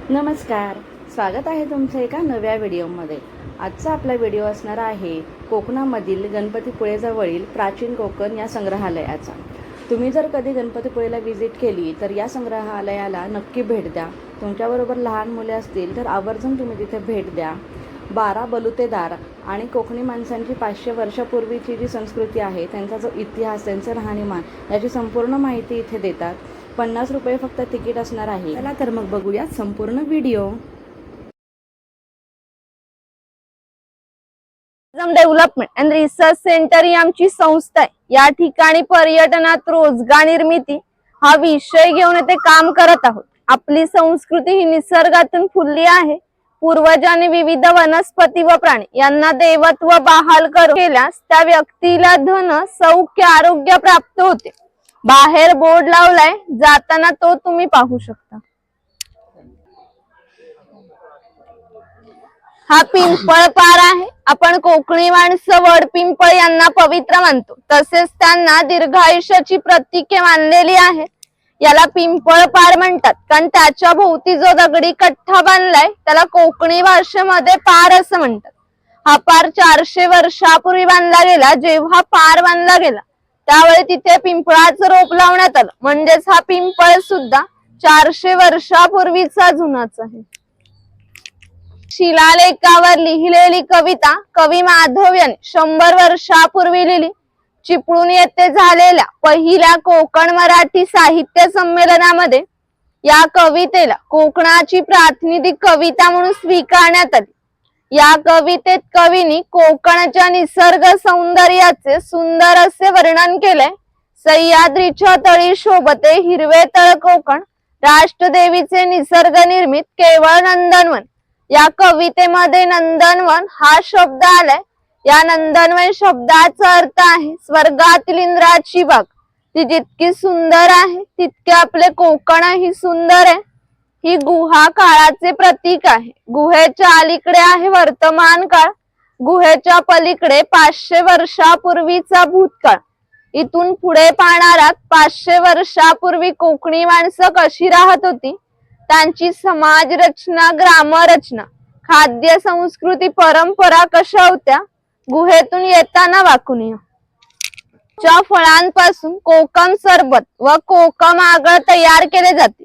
नमस्कार, स्वागत आहे तुमचं एका नव्या व्हिडिओमध्ये। आजचा आपला व्हिडिओ असणार आहे कोकणामधील गणपतीपुळेजवळील प्राचीन कोकण या संग्रहालयाचा। तुम्ही जर कधी गणपतीपुळेला व्हिजिट केली तर या संग्रहालयाला नक्की भेट द्या। तुमच्याबरोबर लहान मुले असतील तर आवर्जून तुम्ही तिथे भेट द्या। 12 बलुतेदार आणि कोकणी माणसांची 500 वर्षापूर्वीची जी संस्कृती आहे, त्यांचा जो इतिहास, त्यांचं राहणीमान याची संपूर्ण माहिती इथे देतात। 50 रुपये फक्त तिकीट असणार आहे। चला तर मग बघूया संपूर्ण video. Development and research centre ही आमची संस्था आहे। या ठिकाणी पर्यटनात रोजगार निर्मिती हा विषय घेऊन ते काम करत आहोत। आपली संस्कृती ही निसर्गातून फुलली आहे। पूर्वजांनी विविध वनस्पती व प्राणी यांना देवत्व बहाल केल्यास त्या व्यक्तीला धन, सौख्य, आरोग्य प्राप्त होते। बाहेर बोर्ड लावलाय, जाताना तो तुम्ही पाहू शकता। हा पिंपळ पार आहे। आपण कोकणी माणसं वड पिंपळ यांना पवित्र मानतो, तसेच त्यांना दीर्घायुष्याची प्रतीके मानलेली आहेत। याला पिंपळ पार म्हणतात, कारण त्याच्या भोवती जो दगडी कट्टा बांधलाय त्याला कोकणी भाषेमध्ये पार असं म्हणतात। हा पार 400 वर्षापूर्वी बांधला गेला। जेव्हा पार बांधला गेला त्यावेळी तिथे पिंपळाचं रोप लावण्यात आलं, म्हणजेच हा पिंपळ सुद्धा 400 वर्षापूर्वीचा जुनाच आहे। शिलालेखावर लिहिलेली कविता कवी माधव यांनी 100 वर्षापूर्वी लिहिली। चिपळूण येथे झालेल्या पहिल्या कोकण मराठी साहित्य संमेलनामध्ये या कवितेला कोकणाची प्रातिनिधिक कविता म्हणून स्वीकारण्यात आली। या कवितेत कवींनी कोकणच्या निसर्ग सौंदर्याचे सुंदर असे वर्णन केले। सह्याद्रीच्या तळी शोभते हिरवे तळ कोकण, राष्ट्रदेवीचे निसर्ग निर्मित केवळ नंदनवन। या कवितेमध्ये नंदनवन हा शब्द आलाय। या नंदनवन शब्दाचा अर्थ आहे स्वर्गातील इंद्राची बाग। ती जितकी सुंदर आहे तितके आपले कोकण ही सुंदर आहे। ही गुहा काळाचे प्रतीक आहे। गुहेच्या अलीकडे आहे वर्तमान काळ, गुहेच्या पलीकडे 500 वर्षापूर्वीचा भूतकाळ। इथून पुढे पाहणारात 500 वर्षापूर्वी कोकणी माणसं कशी राहत होती, त्यांची समाज रचना, ग्रामरचना, खाद्य संस्कृती, परंपरा कशा होत्या। गुहेतून येताना वाकुनिया च्या फळांपासून कोकम सरबत व कोकम आगळ तयार केले जाते।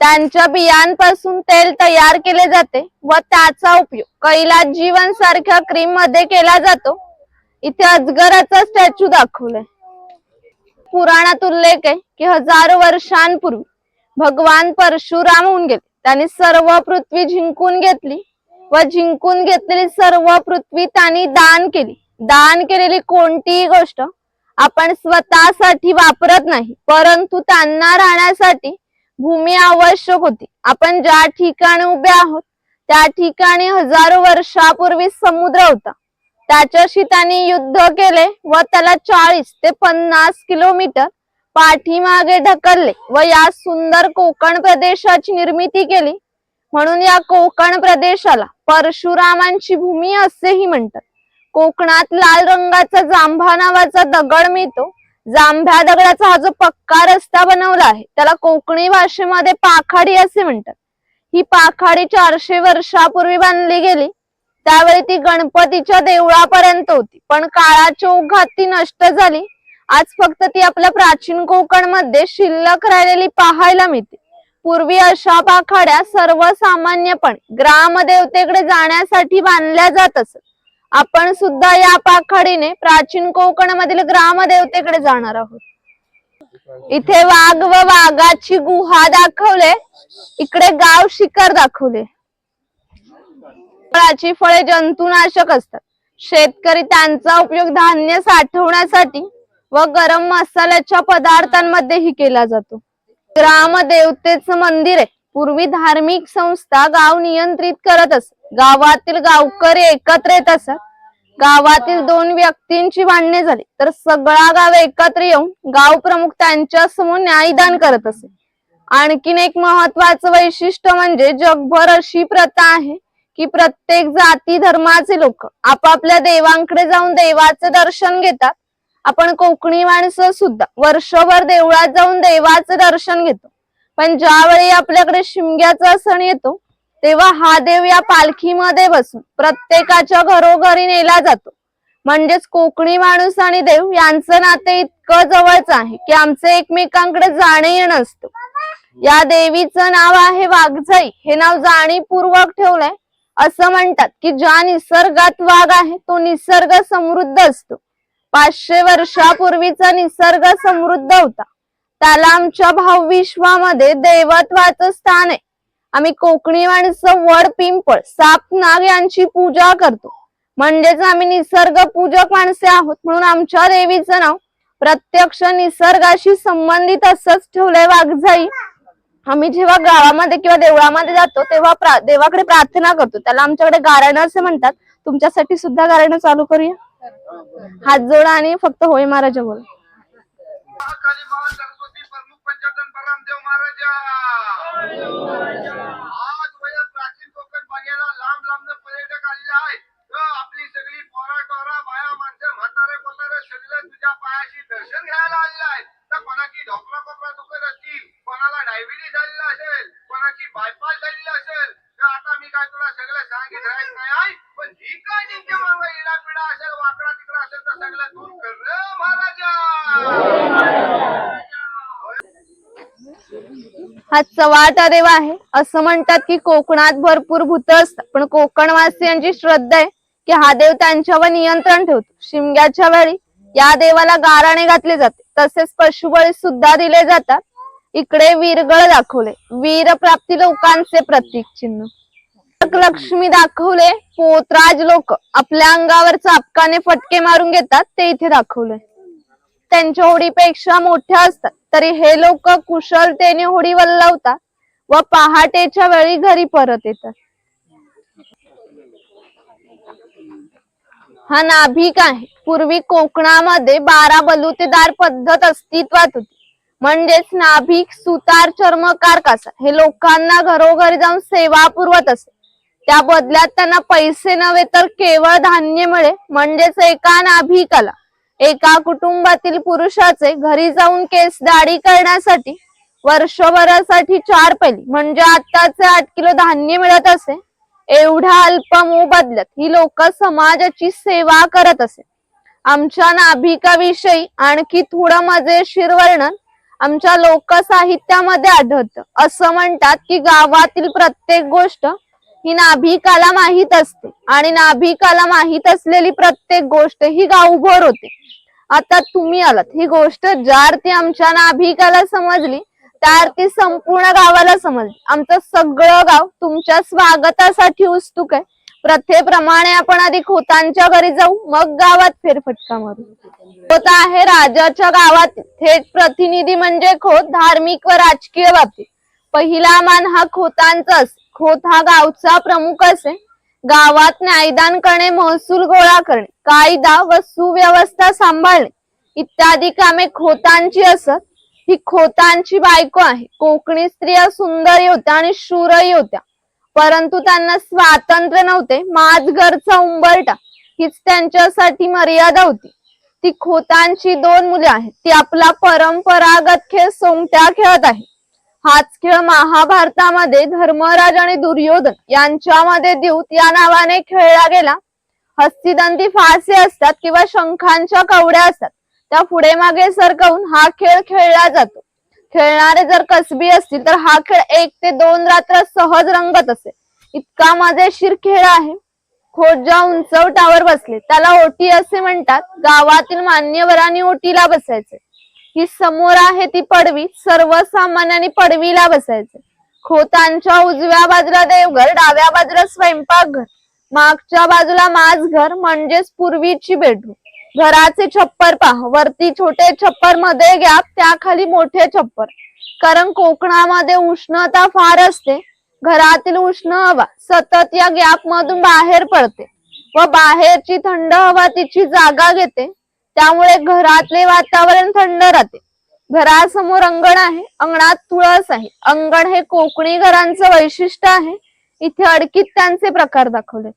त्यांच्या बियांपासून तेल तयार केले जाते व त्याचा उपयोग कैलास जीवन सारख्या क्रीम मध्ये केला जातो। इथे अजगराचा स्टॅच्यू दाखवलाय। पुराणात उल्लेख आहे की हजारो वर्षांपूर्वी भगवान परशुराम होऊन गेले। त्यांनी सर्व पृथ्वी जिंकून घेतली व जिंकून घेतलेली सर्व पृथ्वी त्यांनी दान केली। दान केलेली कोणतीही गोष्ट आपण स्वतःसाठी वापरत नाही, परंतु त्यांना राहण्यासाठी भूमी आवश्यक होती। आपण ज्या ठिकाणी उभे आहोत त्या ठिकाणी हजारो वर्षापूर्वी समुद्र होता। त्याच्याशी त्यांनी युद्ध केले व त्याला 40 ते 50 किलोमीटर पाठीमागे ढकलले व या सुंदर कोकण प्रदेशाची निर्मिती केली। म्हणून या कोकण प्रदेशाला परशुरामांची भूमी असेही म्हणतात। कोकणात लाल रंगाचा जांभा नावाचा दगड मिळतो। जांभ्या दगडाचा हा जो पक्का रस्ता बनवला आहे त्याला कोकणी भाषेमध्ये पाखाडी असे म्हणतात। ही पाखाडी 400 वर्षापूर्वी बांधली गेली। त्यावेळी ती गणपतीच्या देवळापर्यंत होती, पण काळाच्या ओघात ती नष्ट झाली। आज फक्त ती आपल्या प्राचीन कोकण मध्ये शिल्लक राहिलेली पाहायला मिळते। पूर्वी अशा पाखाड्या सर्वसामान्यपणे ग्रामदेवतेकडे जाण्यासाठी बांधल्या जात असत। आपण सुद्धा या पाखाडीने प्राचीन कोकण मधील ग्रामदेवतेकडे जाणार आहोत। इथे वाघ व वाघाची गुहा दाखवले। इकडे गाव शिखर दाखवले। फळाची फळे जंतुनाशक असतात। शेतकरी त्यांचा उपयोग धान्य साठवण्यासाठी व गरम मसाल्याच्या पदार्थांमध्येही केला जातो। ग्रामदेवतेचं मंदिर आहे। पूर्वी धार्मिक संस्था गाव नियंत्रित करत असत। गावातील गावकरी एकत्र येत असत। गावातील 2 व्यक्तींची भांडणे झाली तर सगळा गाव एकत्र येऊन गाव प्रमुख त्यांच्या समोर न्यायदान करत असे। आणखीन एक महत्वाचं वैशिष्ट्य म्हणजे जगभर अशी प्रथा आहे की प्रत्येक जाती धर्माचे लोक आपापल्या देवांकडे जाऊन देवाचे दर्शन घेतात। आपण कोकणी माणसं सुद्धा वर्षभर देवळात जाऊन देवाचे दर्शन घेतो, पण ज्यावेळी आपल्याकडे शिमग्याचा सण येतो तेव्हा हा देव या पालखीमध्ये बसून प्रत्येकाच्या घरोघरी नेला जातो. म्हणजेच कोकणी माणूस आणि देव यांचं नाते इतकं जवळच आहे की आमचं एकमेकांकडे जाणं येणं असतं. या देवीचं नाव आहे वाघजाई. हे नाव जाणीवपूर्वक ठेवलंय. असं म्हणतात की ज्या निसर्गात वाघ आहे तो निसर्ग समृद्ध असतो. 500 वर्षापूर्वीचा निसर्ग समृद्ध होता. त्याला आमच्या भावविश्वामध्ये देवत्वाचं स्थान आहे. आम्ही कोकणी माणसं वड, पिंपळ, साप, नाग यांची पूजा करतो. म्हणजेच आम्ही निसर्ग पूजक माणसे आहोत. म्हणून आमच्या देवीचं नाव प्रत्यक्ष निसर्गाशी संबंधित असंच ठेवलंय वाघजाई. आम्ही जेव्हा गावामध्ये किंवा देवळामध्ये जातो तेव्हा देवाकडे प्रार्थना करतो. त्याला आमच्याकडे गाराणं असे म्हणतात. तुमच्यासाठी सुद्धा गाराणं चालू करूया. हात जोडा आणि फक्त होय महाराज बोला. आज वया प्राचीन कोकण बघायला लांब लांब पर्यटक आलेले आहेत. आपली सगळी पोरा टोरा बाया माणसं म्हातारे कोतारे सगळे तुझ्या पायाशी दर्शन घ्यायला आलेले आहेत. तर कोणाची ढोकळा कोपरा दुखत असतील, कोणाला डायबिटीज झालेला असेल, कोणाची बायपास झालेली असेल. तर आता मी काय तुला सगळं सांगित राहत नाही आहे. पण जी काय नेमके मागं इडा पिडा असेल, वाकडा तिकडा असेल तर सगळं दूर कर रे महाराजा. हा चव्हाटा देव आहे. असं म्हणतात की कोकणात भरपूर भूत असतात, पण कोकणवासियांची श्रद्धा आहे की हा देव त्यांच्यावर नियंत्रण ठेवतो. शिमग्याच्या वेळी या देवाला गाराणे घातले जाते. तसेच पशुबळी सुद्धा दिले जातात. इकडे वीरगळ दाखवले, वीर प्राप्ती लोकांचे प्रतीक चिन्ह. लक्ष्मी दाखवले, पोतराज लोक आपल्या अंगावर चापकाने फटके मारून घेतात ते इथे दाखवले. त्यांच्या होडीपेक्षा मोठ्या असतात तरी हे लोक कुशलतेने होडी वल्लवतात व पहाटेच्या वेळी घरी परत येतात. हा नाभिक आहे. पूर्वी कोकणामध्ये 12 बलुतेदार पद्धत अस्तित्वात होती. म्हणजेच नाभिक, सुतार, चर्मकार, कासार हे लोकांना घरोघरी जाऊन सेवा पुरवत असे. त्या बदल्यात त्यांना पैसे नव्हे तर केवळ धान्य मिळे. म्हणजेच एका नाभिकाला एका कुटुंबातील पुरुषाचे घरी जाऊन केस दाढी करण्यासाठी वर्षभरासाठी 4 पेली म्हणजे आताचे 8 किलो धान्य मिळत असे. एवढ्या अल्प मोबदल्यात ही लोक समाजाची सेवा करत असे. आमच्या नाभिकाविषयी आणखी थोडं मजेशीर वर्णन आमच्या लोकसाहित्यामध्ये आढळतं. असं म्हणतात की गावातील प्रत्येक गोष्ट ही नाभिकाला माहीत असते आणि नाभिकाला माहीत असलेली प्रत्येक गोष्ट ही गावभर होते. आता तुम्ही आलात, ही गोष्ट ज्या अर्थी आमच्या नाभिकाला समजली त्या अर्थी संपूर्ण गावाला समजली. आमचं सगळं गाव तुमच्या स्वागतासाठी उत्सुक आहे. प्रथेप्रमाणे आपण आधी खोतांच्या घरी जाऊ, मग गावात फेरफटका मारू. खोत आहे राजाच्या गावात थेट प्रतिनिधी म्हणजे खोत धार्मिक व राजकीय बाबतीत. पहिला मान हा खोतांचा असे. खोत हा गावचा प्रमुख असे. गावात न्यायदान करणे, महसूल गोळा करणे, कायदा व सुव्यवस्था सांभाळणे इत्यादी कामे खोतांची असत. ही खोतांची बायको आहे. कोकणी स्त्रिया सुंदरही होत्या आणि शूरही होत्या, परंतु त्यांना स्वातंत्र्य नव्हते. माझ घरचा उंबरठा हीच त्यांच्यासाठी मर्यादा होती. ती खोतांची 2 मुले आहेत. ती आपला परंपरागत खेळ सोंगट्या खेळत आहे. हाच खेळ महाभारतामध्ये धर्मराज आणि दुर्योधन यांच्यामध्ये द्यूत या नावाने खेळला गेला. हस्तिदंती फासे असतात किंवा शंखांच्या कवड्या असतात, त्या पुढे मागे सरकवून हा खेळ खेळला जातो. खेळणारे जर कसबी असतील तर हा खेळ 1 ते 2 रात्र सहज रंगत असे. इतका मजेशीर खेळ आहे. खोत ज्या उंचवटावर बसले त्याला ओटी असे म्हणतात. गावातील मान्यवरांनी ओटीला बसायचे. ही समोर आहे ती पडवी. सर्वसामान्यांनी पडवीला बसायचे. खोतांच्या उजव्या बाजूला देवघर, डाव्या बाजूला स्वयंपाकघर, मागच्या बाजूला माझघर म्हणजेच पूर्वीची बेडरूम. घराचे छप्पर पहा. वरती छोटे छप्पर, मध्ये गॅप, त्याखाली मोठे छप्पर. कारण कोकणामध्ये उष्णता फार असते. घरातील उष्ण हवा सतत या गॅप मधून बाहेर पडते व बाहेरची थंड हवा तिची जागा घेते. त्यामुळे घरातले वातावरण थंड राहते. घरासमोर अंगण आहे. अंगणात तुळस आहे. अंगण हे कोकणी घरांचं वैशिष्ट्य आहे. इथे अडकीत त्यांचे प्रकार दाखवले.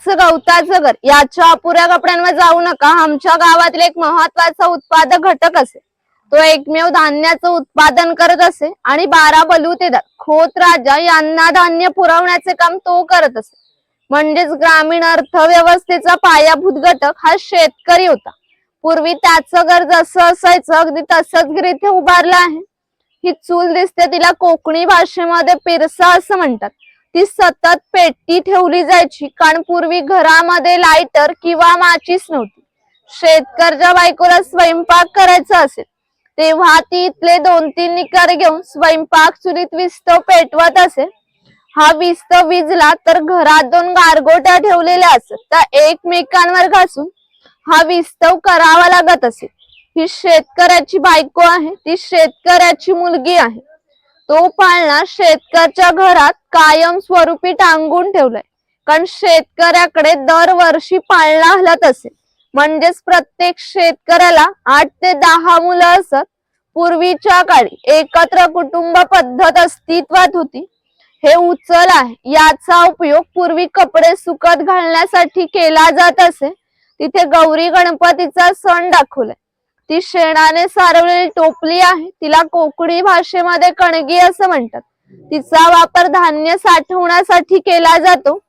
गवताचं घर याच्या अपुऱ्या कपड्यांवर जाऊ नका. आमच्या गावातील एक महत्वाचा उत्पादक घटक असे. तो एकमेव धान्याचं उत्पादन करत असे आणि 12 बलुतेदार खोत राजा यांना धान्य पुरवण्याचे काम तो करत असे. म्हणजेच ग्रामीण अर्थव्यवस्थेचा पायाभूत घटक हा शेतकरी होता. पूर्वी त्याचं घर जसं असायचं अगदी तसंच घर इथे उभारलं आहे. ही चूल दिसते, तिला कोकणी भाषेमध्ये पिरसा असं म्हणतात. ती सतत पेटी ठेवली जायची, कारण पूर्वी घरामध्ये लायटर किंवा माचीस नव्हती. शेतकऱ्याच्या बायकोला स्वयंपाक करायचा असेल तेव्हा ती इथले 2-3 निकार घेऊन स्वयंपाक चुलीत विस्तव पेटवत असे. हा विस्तव विजला तर घरात 2 गारगोट्या ठेवलेल्या असत, त्या एकमेकांवर घासून हा विस्तव करावा लागत असे. ही शेतकऱ्याची बायको आहे, ती शेतकऱ्याची मुलगी आहे. तो पाळणा शेतकऱ्याच्या घरात कायम स्वरूपी टांगून ठेवलाय, कारण शेतकऱ्याकडे दरवर्षी पाळणा हलत असे. म्हणजेच प्रत्येक शेतकऱ्याला 8 ते 10 मुलं असत. पूर्वीच्या काळी एकत्र कुटुंब पद्धत अस्तित्वात होती. हे उचल आहे, याचा उपयोग पूर्वी कपडे सुकत घालण्यासाठी केला जात असे. तिथे गौरी गणपतीचा सण दाखवलाय. ती शेणाने सारवलेली टोपली आहे, तिला कोकणी भाषेमध्ये कणगी असं म्हणतात. तिचा वापर धान्य साठवण्यासाठी केला जातो.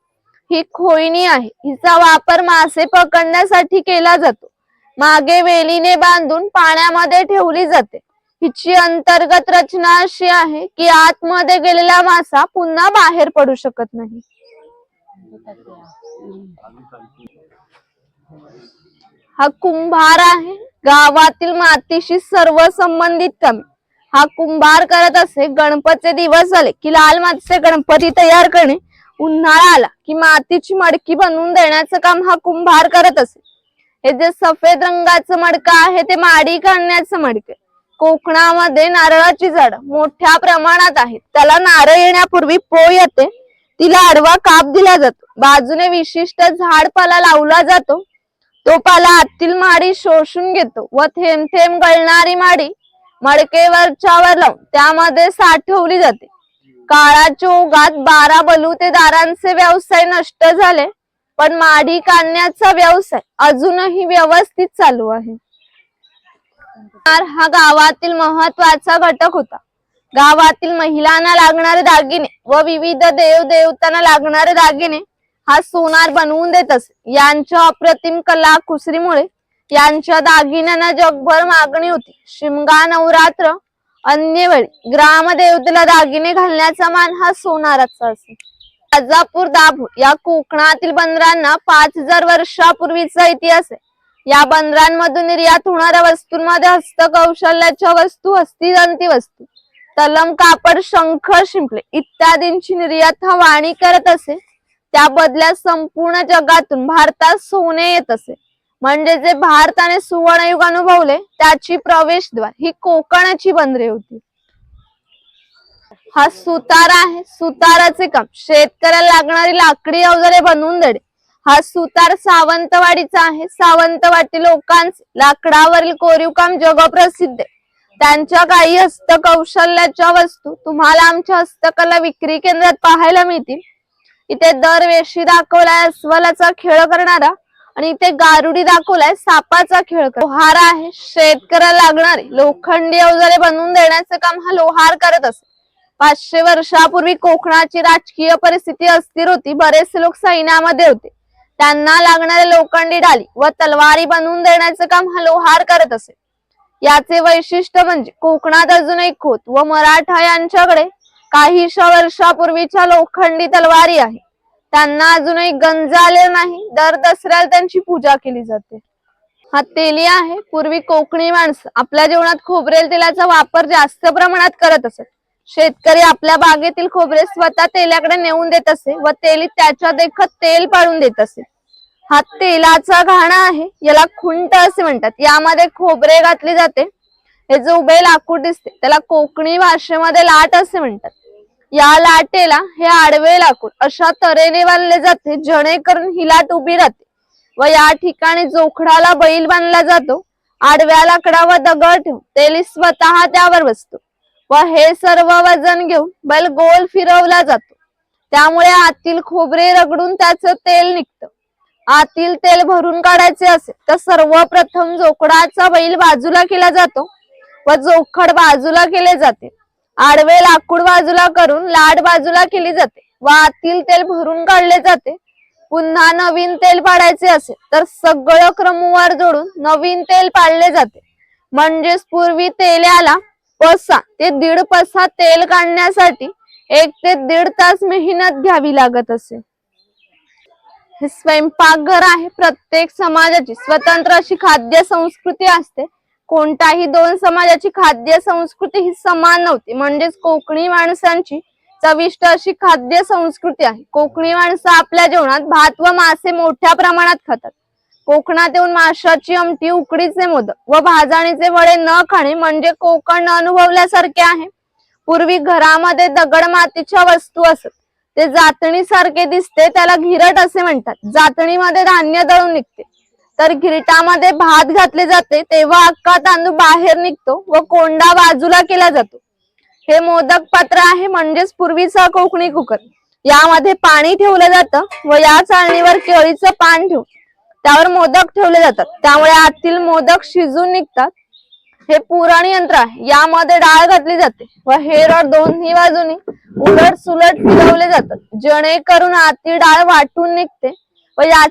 ही खोईनी आहे, हिचा वापर मासे पकडण्यासाठी केला जातो. मागे वेलीने बांधून पाण्यामध्ये ठेवली जाते. हिची अंतर्गत रचना अशी आहे की आतमध्ये गेलेला मासा पुन्हा बाहेर पडू शकत नाही. हा कुंभार आहे, गावातील मातीशी सर्व संबंधित काम हा कुंभार करत असे. गणपतीचे दिवस आले की लाल मातीचे गणपती तयार करणे, उन्हाळा आला की मातीची मडकी बनवून देण्याचं काम हा कुंभार करत असे. हे जे सफेद रंगाचं मडकं आहे ते माडी काढण्याचं मडकं. कोकणामध्ये नारळाची झाडं मोठ्या प्रमाणात आहेत. त्याला नारळ येण्यापूर्वी पोय येते, तिला आडवा काप दिला जातो. बाजूने विशिष्ट झाडपाला लावला जातो. तो पाला आतील माडी शोषून घेतो व थेंब थेंब गळणारी माडी मडकेवरच्यावर लावून त्यामध्ये साठवली जाते. काळाच्या ओघात 12 बलुतेदारांचे व्यवसाय नष्ट झाले, पण माडी काढण्याचा व्यवसाय अजूनही व्यवस्थित चालू आहे. हा गावातील महत्वाचा घटक होता. गावातील महिलांना लागणारे दागिने व विविध देव देवतांना लागणारे दागिने हा सोनार बनवून देत असे. यांच्या अप्रतिम कला कुसरीमुळे यांच्या दागिन्यांना जगभर मागणी होती. शिमगा, नवरात्र, अन्य वेळी ग्रामदेवतेला दागिने घालण्याचा मान हा सोनाराचा असे. राजापूर, दाभोळ या कोकणातील बंदरांना 5000 वर्षापूर्वीचा इतिहास आहे. या बंदरांमधून निर्यात होणाऱ्या वस्तूंमध्ये हस्तकौशल्याच्या वस्तू, हस्तिदंती वस्तू, तलम, कापड, शंख, शिंपले इत्यादींची निर्यात हा वाणी करत असे. त्या बदल्यात संपूर्ण जगातून भारतात सोने येत असे. म्हणजे जे भारताने सुवर्णयुग अनुभवले त्याची प्रवेशद्वार ही कोकणाची बंदरे होती. हा सुतार आहे. सुताराचे काम शेतकऱ्याला लागणारी लाकडी अवजारे बनवून देणे. हा सुतार सावंतवाडीचा आहे. सावंतवाडी लोकांचे लाकडावरील कोरीव काम जगप्रसिद्ध आहे. त्यांच्या काही हस्तकौशल्याच्या वस्तू तुम्हाला आमच्या हस्तकला विक्री केंद्रात पाहायला मिळतील. इथे दरवेशी दाखवलाय अस्वलाचा खेळ करणारा आणि इथे गारुडी दाखवलाय सापाचा खेळ करणारा. लोहार आहे. शेतकऱ्याला लागणारे लोखंडी अवजारे बनवून देण्याचे काम हा लोहार करत असे. 500 वर्षापूर्वी कोकणाची राजकीय परिस्थिती अस्थिर होती. बरेचसे लोक सैन्यामध्ये होते. त्यांना लागणारे लोखंडी ढाली व तलवारी बनवून देण्याचे काम हा लोहार करत असे. याचे वैशिष्ट्य म्हणजे कोकणात अजूनही खोत व मराठा यांच्याकडे काहीशा वर्षापूर्वीच्या लोखंडी तलवारी आहे. त्यांना अजूनही गंज आले नाही. दर दसऱ्याला त्यांची पूजा केली जाते. हा तेली आहे. पूर्वी कोकणी माणसं आपल्या जेवणात खोबरेल तेलाचा वापर जास्त प्रमाणात करत असत. शेतकरी आपल्या बागेतील खोबरे स्वतः तेल्याकडे नेऊन देत असे व तेली त्याच्या देखत तेल पाडून देत असे. हा तेलाचा घाणा आहे. याला खुंट असे म्हणतात. यामध्ये खोबरे घातले जाते. हे जे उभे लाकूड दिसते त्याला कोकणी भाषेमध्ये लाट असे म्हणतात. या लाटेला हे आडवे लाकूड अशा तऱ्हेने बांधले जाते जेणेकरून ही लाट उभी राहते व या ठिकाणी जोखडाला बैल बांधला जातो. आडव्या लाकडावर दगड ठेवून तेल स्वतः त्यावर बसतो व हे सर्व वजन घेऊन बैल गोल फिरवला जातो. त्यामुळे आतील खोबरे रगडून त्याचं तेल निघतं. आतील तेल भरून काढायचे असेल तर सर्वप्रथम जोखडाचा बैल बाजूला केला जातो व जोखड बाजूला केले जाते. आडवे लाकूड बाजूला करून लाट बाजूला केली जाते व आतील तेल भरून काढले जाते. पुन्हा नवीन तेल पाडायचे असेल तर सगळं क्रमवार जोडून नवीन तेल पाडले जाते. म्हणजेच पूर्वी तेल्याला पसा ते 1.5 पसा तेल काढण्यासाठी 1 ते 1.5 तास मेहनत घ्यावी लागत असे. हे स्वयंपाकघर आहे. प्रत्येक समाजाची स्वतंत्र अशी खाद्य संस्कृती असते. कोणत्याही 2 समाजाची खाद्य संस्कृती ही समान नव्हती. म्हणजेच कोकणी माणसांची चविष्ट अशी खाद्य संस्कृती आहे. कोकणी माणसं आपल्या जेवणात भात व मासे मोठ्या प्रमाणात खातात. कोकणात येऊन माशाची आमटी, उकडीचे मोदक व भाजणीचे वडे न खाणे म्हणजे कोकण न अनुभवल्यासारखे आहे. पूर्वी घरामध्ये दगड मातीच्या वस्तू असत. ते जातणी सारखे दिसते, त्याला घिरट असे म्हणतात. जातणीमध्ये धान्य दळून निघते तर घिरटामध्ये भात घातले जाते तेव्हा अख्खा तांदूळ बाहेर निघतो व कोंडा बाजूला केला जातो. हे मोदक पात्र आहे म्हणजेच पूर्वीचा कोकणी कुकर. यामध्ये पाणी ठेवलं जातं व या चाळणीवर केळीचं पान ठेवून त्यावर मोदक ठेवले जातात. त्यामुळे आतील मोदक शिजून निघतात. हे पुरण यंत्र आहे. यामध्ये डाळ घातली जाते व हे रड दोन्ही बाजूनी उलट सुलट फिरवले जातात जेणेकरून आतील डाळ वाटून निघते व या